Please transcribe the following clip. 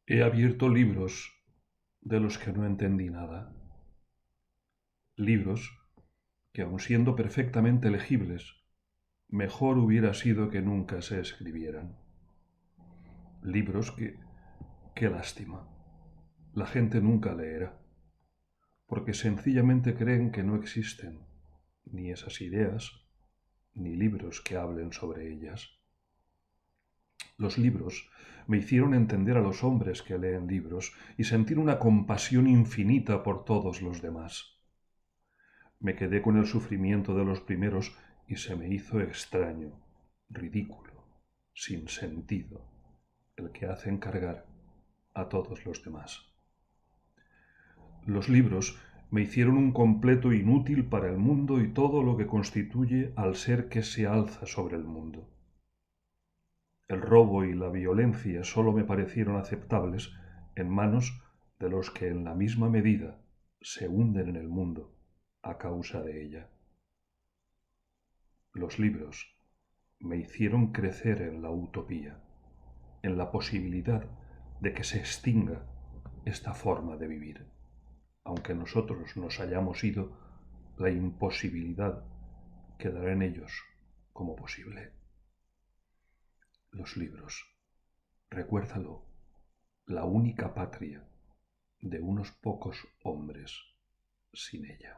He abierto libros de los que no entendí nada. Libros que, aun siendo perfectamente legibles, mejor hubiera sido que nunca se escribieran. Libros que, qué lástima, la gente nunca leerá, porque sencillamente creen que no existen ni esas ideas, ni libros que hablen sobre ellas. Los libros me hicieron entender a los hombres que leen libros y sentir una compasión infinita por todos los demás. Me quedé con el sufrimiento de los primeros y se me hizo extraño, ridículo, sin sentido, el que hacen cargar a todos los demás. Los libros me hicieron un completo inútil para el mundo y todo lo que constituye al ser que se alza sobre el mundo. El robo y la violencia sólo me parecieron aceptables en manos de los que en la misma medida se hunden en el mundo a causa de ella. Los libros me hicieron crecer en la utopía, en la posibilidad de que se extinga esta forma de vivir. Aunque nosotros nos hayamos ido, la imposibilidad quedará en ellos como posible. Los libros, recuérdalo, la única patria de unos pocos hombres sin ella.